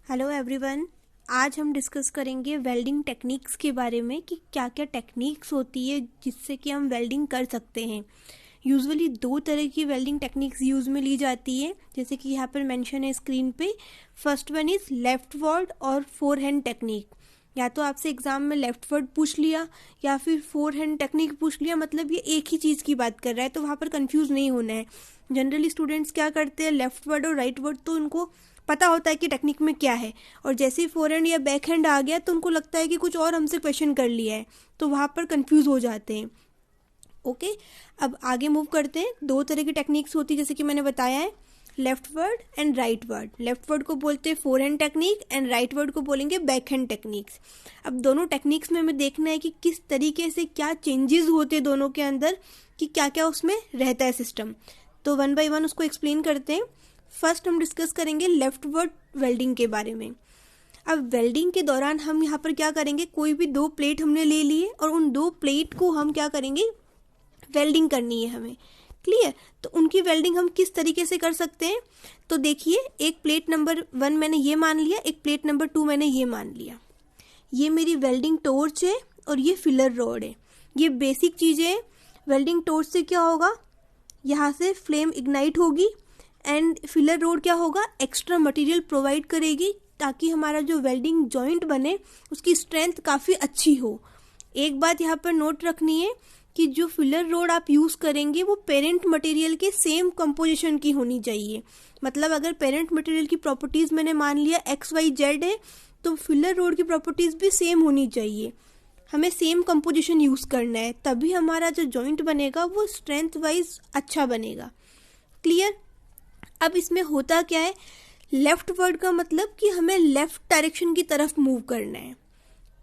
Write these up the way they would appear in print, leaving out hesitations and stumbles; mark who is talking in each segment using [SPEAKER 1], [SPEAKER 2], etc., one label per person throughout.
[SPEAKER 1] Hello everyone. आज हम discuss करेंगे वेल्डिंग टेक्निक्स के बारे में कि क्या क्या टेक्निक्स होती है जिससे कि हम वेल्डिंग कर सकते हैं। यूजुअली दो तरह की वेल्डिंग टेक्निक्स यूज़ में ली जाती है, जैसे कि यहाँ पर मेंशन है स्क्रीन पे। First one is left word और फोर हैंड टेक्निक। या तो आपसे एग्जाम में लेफ्ट वर्ड पूछ लिया या फिर फोर हैंड टेक्निक पूछ लिया, मतलब ये एक ही चीज़ की बात कर रहा है, तो वहाँ पर कंफ्यूज नहीं होना है। जनरली स्टूडेंट्स क्या करते हैं, लेफ्ट वर्ड और राइट वर्ड तो उनको पता होता है कि टेक्निक में क्या है, और जैसे ही फोर हैंड या बैक हैंड आ गया तो उनको लगता है कि कुछ और हमसे क्वेश्चन कर लिया है, तो वहाँ पर कंफ्यूज हो जाते हैं। ओके, अब आगे मूव करते हैं। दो तरह की टेक्निक्स होती है जैसे कि मैंने बताया है, left word and right word. Left word को बोलते हैं four hand technique and right word को बोलेंगे बैक हैंड टेक्निक्स। अब दोनों टेक्निक्स में हमें देखना है कि किस तरीके से क्या चेंजेस होते हैं दोनों के अंदर, कि क्या क्या उसमें रहता है सिस्टम। तो वन बाय वन उसको एक्सप्लेन करते हैं। फर्स्ट हम डिस्कस करेंगे लेफ्ट वर्ड वेल्डिंग के बारे में। अब वेल्डिंग के दौरान हम यहाँ पर क्या करेंगे, कोई भी दो प्लेट हमने ले लिए और उन दो प्लेट को हम क्या करेंगे, वेल्डिंग करनी है हमें। क्लियर? तो उनकी वेल्डिंग हम किस तरीके से कर सकते हैं, तो देखिए, एक प्लेट नंबर 1 मैंने ये मान लिया, एक प्लेट नंबर 2 मैंने ये मान लिया। ये मेरी वेल्डिंग टॉर्च है और ये फिलर रॉड है। ये बेसिक चीज़ें हैं। वेल्डिंग टॉर्च से क्या होगा, यहाँ से फ्लेम इग्नाइट होगी एंड फिलर रोड क्या होगा, एक्स्ट्रा मटेरियल प्रोवाइड करेगी ताकि हमारा जो वेल्डिंग जॉइंट बने उसकी स्ट्रेंथ काफ़ी अच्छी हो। एक बात यहाँ पर नोट रखनी है कि जो फिलर रोड आप यूज़ करेंगे वो पेरेंट मटेरियल के सेम कंपोजिशन की होनी चाहिए। मतलब अगर पेरेंट मटेरियल की प्रॉपर्टीज़ मैंने मान लिया XYZ है, तो फिलर रोड की प्रॉपर्टीज़ भी सेम होनी चाहिए। हमें सेम कंपोजिशन यूज़ करना है, तभी हमारा जो जॉइंट बनेगा वो स्ट्रेंथ वाइज अच्छा बनेगा। क्लियर? अब इसमें होता क्या है, लेफ्ट वर्ड का मतलब कि हमें लेफ्ट डायरेक्शन की तरफ मूव करना है।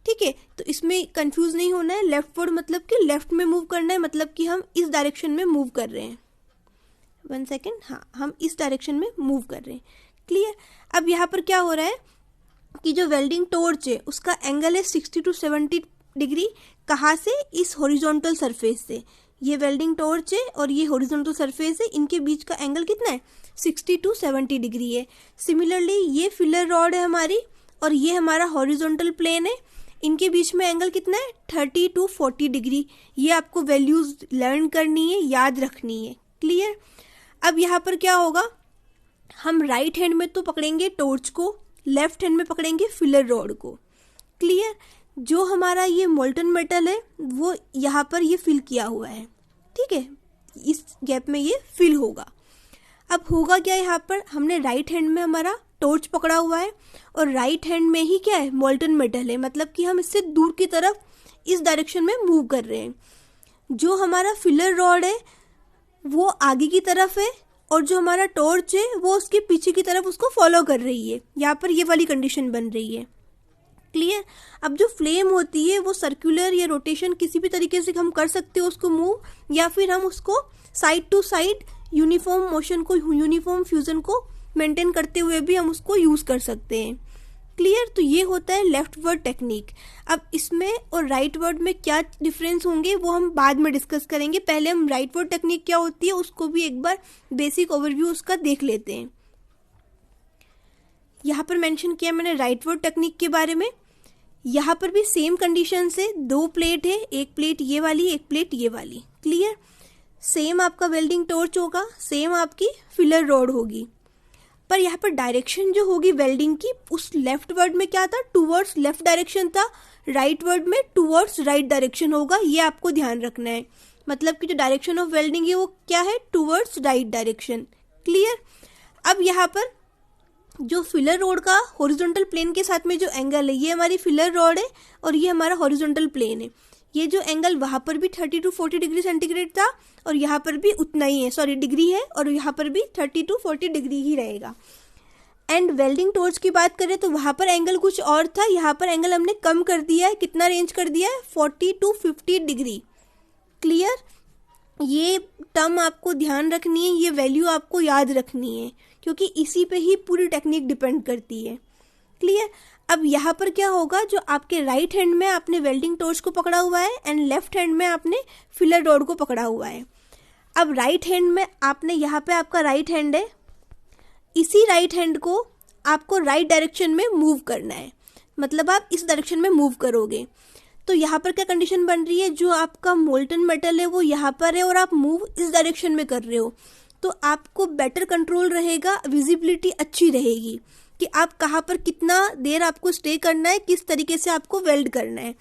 [SPEAKER 1] ठीक है, तो इसमें कंफ्यूज नहीं होना है। लेफ्ट वर्ड मतलब कि लेफ्ट में मूव करना है, मतलब कि हम इस डायरेक्शन में मूव कर रहे हैं। 1 सेकेंड, हाँ, हम इस डायरेक्शन में मूव कर रहे हैं। क्लियर? अब यहाँ पर क्या हो रहा है कि जो वेल्डिंग टॉर्च है उसका एंगल है 60 to 70 डिग्री। कहाँ से? इस हॉरिजॉन्टल सरफेस से। ये वेल्डिंग टॉर्च है और ये हॉरिजॉन्टल सरफेस है, इनके बीच का एंगल कितना है, 60 to 70 डिग्री है। सिमिलरली ये फिलर रॉड है हमारी और ये हमारा हॉरिजॉन्टल प्लेन है, इनके बीच में एंगल कितना है, 30 to 40 डिग्री। ये आपको वैल्यूज लर्न करनी है, याद रखनी है। क्लियर? अब यहाँ पर क्या होगा, हम राइट हैंड में तो पकड़ेंगे टॉर्च को, लेफ्ट हैंड में पकड़ेंगे फिलर रॉड को। क्लियर? जो हमारा ये मोल्टन मेटल है वो यहाँ पर ये फिल किया हुआ है। ठीक है, इस गैप में ये फिल होगा। अब होगा क्या, यहाँ पर हमने राइट हैंड में हमारा टॉर्च पकड़ा हुआ है और राइट हैंड में ही क्या है, मोल्टन मेटल है, मतलब कि हम इससे दूर की तरफ इस डायरेक्शन में मूव कर रहे हैं। जो हमारा फिलर रॉड है वो आगे की तरफ है और जो हमारा टॉर्च है वो उसके पीछे की तरफ उसको फॉलो कर रही है। यहाँ पर ये वाली कंडीशन बन रही है। क्लियर? अब जो फ्लेम होती है वो सर्कुलर या रोटेशन किसी भी तरीके से हम कर सकते हो उसको मूव, या फिर हम उसको side to side uniform motion को, यूनिफॉर्म फ्यूजन को मेंटेन करते हुए भी हम उसको यूज़ कर सकते हैं। क्लियर? तो ये होता है लेफ्ट वर्ड टेक्निक। अब इसमें और राइट वर्ड में क्या डिफरेंस होंगे वो हम बाद में डिस्कस करेंगे। पहले हम राइट वर्ड टेक्निक क्या होती है उसको भी एक बार बेसिक ओवरव्यू उसका देख लेते हैं। यहाँ पर मेंशन किया मैंने राइट वर्ड टेक्निक के बारे में। यहाँ पर भी सेम कंडीशन से दो प्लेट है, एक प्लेट ये वाली, एक प्लेट ये वाली। क्लियर? सेम आपका वेल्डिंग टॉर्च होगा, सेम आपकी फिलर रॉड होगी, पर यहाँ पर डायरेक्शन जो होगी वेल्डिंग की, उस लेफ्ट वर्ड में क्या था, टूवर्ड्स लेफ्ट डायरेक्शन था, राइट वर्ड में टूवर्ड्स राइट डायरेक्शन होगा। ये आपको ध्यान रखना है, मतलब कि जो डायरेक्शन ऑफ वेल्डिंग है वो क्या है, टूवर्ड्स राइट डायरेक्शन। क्लियर? अब यहाँ पर जो फिलर रॉड का हॉरिजॉन्टल प्लेन के साथ में जो एंगल है, ये हमारी फिलर रॉड है और ये हमारा हॉरिजॉन्टल प्लेन है। ये जो एंगल वहाँ पर भी 30 to 40 डिग्री सेंटीग्रेड था और यहाँ पर भी उतना ही है, सॉरी डिग्री है, और यहाँ पर भी 30 to 40 डिग्री ही रहेगा। एंड वेल्डिंग टॉर्च की बात करें तो वहाँ पर एंगल कुछ और था, यहाँ पर एंगल हमने कम कर दिया है। कितना रेंज कर दिया है, 40 to 50 डिग्री। क्लियर? ये टर्म आपको ध्यान रखनी है, ये वैल्यू आपको याद रखनी है, क्योंकि इसी पे ही पूरी टेक्निक डिपेंड करती है। क्लियर? अब यहाँ पर क्या होगा, जो आपके राइट हैंड में आपने वेल्डिंग टॉर्च को पकड़ा हुआ है एंड लेफ्ट हैंड में आपने फिलर रॉड को पकड़ा हुआ है। अब राइट हैंड में आपने, यहाँ पे आपका राइट हैंड है, इसी राइट हैंड को आपको राइट डायरेक्शन में मूव करना है, मतलब आप इस डायरेक्शन में मूव करोगे। तो यहाँ पर क्या कंडीशन बन रही है, जो आपका मोल्टन मेटल है वो यहाँ पर है और आप मूव इस डायरेक्शन में कर रहे हो, तो आपको बेटर कंट्रोल रहेगा, विजिबिलिटी अच्छी रहेगी कि आप कहाँ पर कितना देर आपको स्टे करना है, किस तरीके से आपको वेल्ड करना है।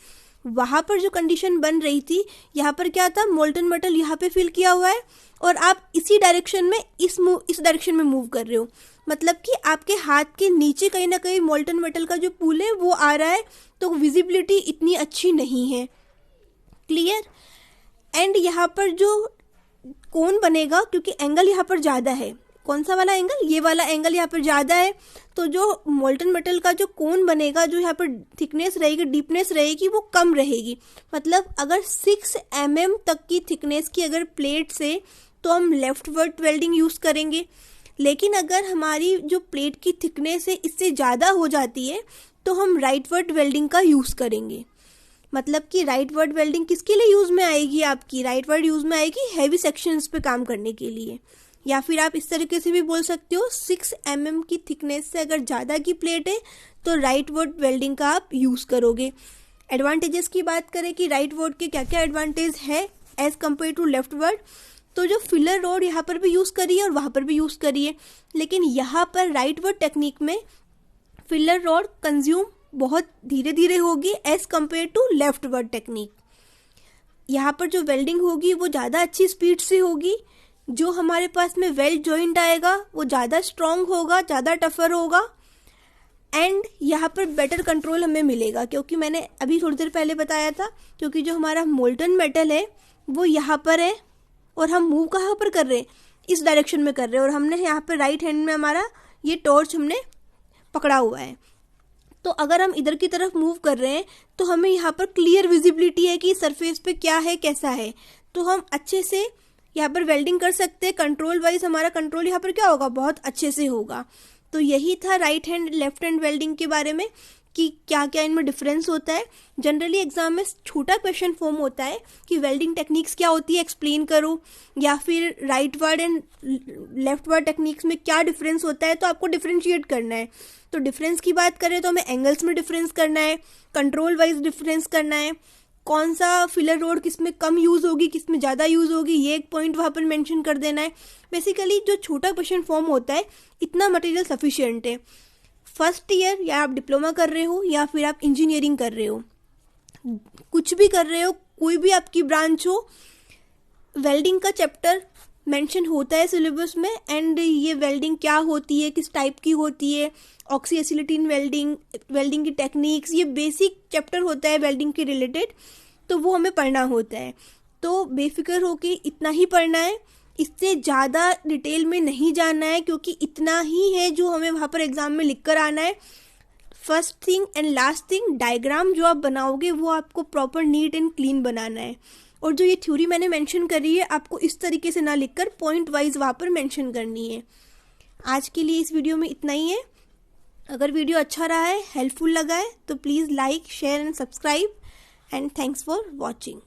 [SPEAKER 1] वहाँ पर जो कंडीशन बन रही थी, यहाँ पर क्या था, मोल्टन मेटल यहाँ पे फिल किया हुआ है और आप इसी डायरेक्शन में इस डायरेक्शन में मूव कर रहे हो, मतलब कि आपके हाथ के नीचे कहीं ना कहीं मोल्टन मेटल का जो पूल है वो आ रहा है, तो विजिबिलिटी इतनी अच्छी नहीं है। क्लियर। एंड यहाँ पर जो कोन बनेगा, क्योंकि एंगल यहाँ पर ज़्यादा है, कौन सा वाला एंगल, ये वाला एंगल यहाँ पर ज़्यादा है, तो जो मोल्टन मेटल का जो कोन बनेगा, जो यहाँ पर थिकनेस रहेगी, डीपनेस रहेगी, वो कम रहेगी। मतलब अगर 6 mm तक की थिकनेस की अगर प्लेट से, तो हम लेफ्ट वर्ड वेल्डिंग यूज़ करेंगे। लेकिन अगर हमारी जो प्लेट की थिकनेस है इससे ज़्यादा हो जाती है, तो हम राइट वर्ड वेल्डिंग का यूज़ करेंगे। मतलब कि राइट वर्ड वेल्डिंग किसके लिए यूज़ में आएगी, आपकी राइट वर्ड यूज़ में आएगी हैवी सेक्शंस पे काम करने के लिए। या फिर आप इस तरीके से भी बोल सकते हो, 6 mm की थिकनेस से अगर ज़्यादा की प्लेट है तो राइट वर्ड वेल्डिंग का आप यूज़ करोगे। एडवांटेजेस की बात करें कि राइट वर्ड के क्या क्या एडवांटेज है as compare to left word, तो जो फिलर रोड यहाँ पर भी यूज़ करी है और वहाँ पर भी यूज़ करी है, लेकिन यहाँ पर राइट वर्ड टेक्निक में फिलर रोड कंज्यूम बहुत धीरे धीरे होगी as compare to left word technique. यहाँ पर जो वेल्डिंग होगी वो ज़्यादा अच्छी स्पीड से होगी, जो हमारे पास में वेल्ड जॉइंट आएगा वो ज़्यादा स्ट्रॉन्ग होगा, ज़्यादा टफर होगा, एंड यहाँ पर बेटर कंट्रोल हमें मिलेगा। क्योंकि मैंने अभी थोड़ी देर पहले बताया था, क्योंकि जो हमारा मोल्टन मेटल है वो यहाँ पर है और हम मूव कहाँ पर कर रहे हैं, इस डायरेक्शन में कर रहे हैं, और हमने यहाँ पर राइट हैंड में हमारा ये टॉर्च हमने पकड़ा हुआ है। तो अगर हम इधर की तरफ मूव कर रहे हैं तो हमें यहाँ पर क्लियर विजिबिलिटी है कि सरफेस पे क्या है, कैसा है, तो हम अच्छे से यहाँ पर वेल्डिंग कर सकते हैं। कंट्रोल वाइज हमारा कंट्रोल यहाँ पर क्या होगा, बहुत अच्छे से होगा। तो यही था right hand left hand welding के बारे में कि क्या क्या इनमें डिफरेंस होता है। जनरली एग्जाम में छोटा क्वेश्चन फॉर्म होता है कि वेल्डिंग टेक्निक्स क्या होती है एक्सप्लेन करो, या फिर right word and left word techniques में क्या डिफरेंस होता है, तो आपको डिफरेंशिएट करना है। तो डिफरेंस की बात करें तो हमें एंगल्स में डिफरेंस करना है, कंट्रोल वाइज डिफरेंस करना है, कौन सा फिलर रोड किस में कम यूज़ होगी, किस में ज़्यादा यूज़ होगी, ये एक पॉइंट वहाँ पर मेंशन कर देना है। बेसिकली जो छोटा क्वेश्चन फॉर्म होता है, इतना मटेरियल सफिशिएंट है। फर्स्ट ईयर या आप डिप्लोमा कर रहे हो या फिर आप इंजीनियरिंग कर रहे हो, कुछ भी कर रहे हो, कोई भी आपकी ब्रांच हो, वेल्डिंग का चैप्टर मेंशन होता है सिलेबस में। एंड ये वेल्डिंग क्या होती है, किस टाइप की होती है, ऑक्सी एसिलेटिन वेल्डिंग, वेल्डिंग की टेक्निक्स, ये बेसिक चैप्टर होता है वेल्डिंग के रिलेटेड, तो वो हमें पढ़ना होता है। तो बेफिक्र होके इतना ही पढ़ना है, इससे ज़्यादा डिटेल में नहीं जाना है, क्योंकि इतना ही है जो हमें वहाँ पर एग्ज़ाम में लिख कर आना है। First thing and last thing, diagram जो आप बनाओगे वो आपको प्रॉपर नीट एंड क्लीन बनाना है। और जो ये थ्योरी मैंने मेंशन करी है, आपको इस तरीके से ना लिखकर पॉइंट वाइज वहाँ पर मेंशन करनी है। आज के लिए इस वीडियो में इतना ही है। अगर वीडियो अच्छा रहा है, हेल्पफुल लगा है, तो please like, share and subscribe, and thanks for watching.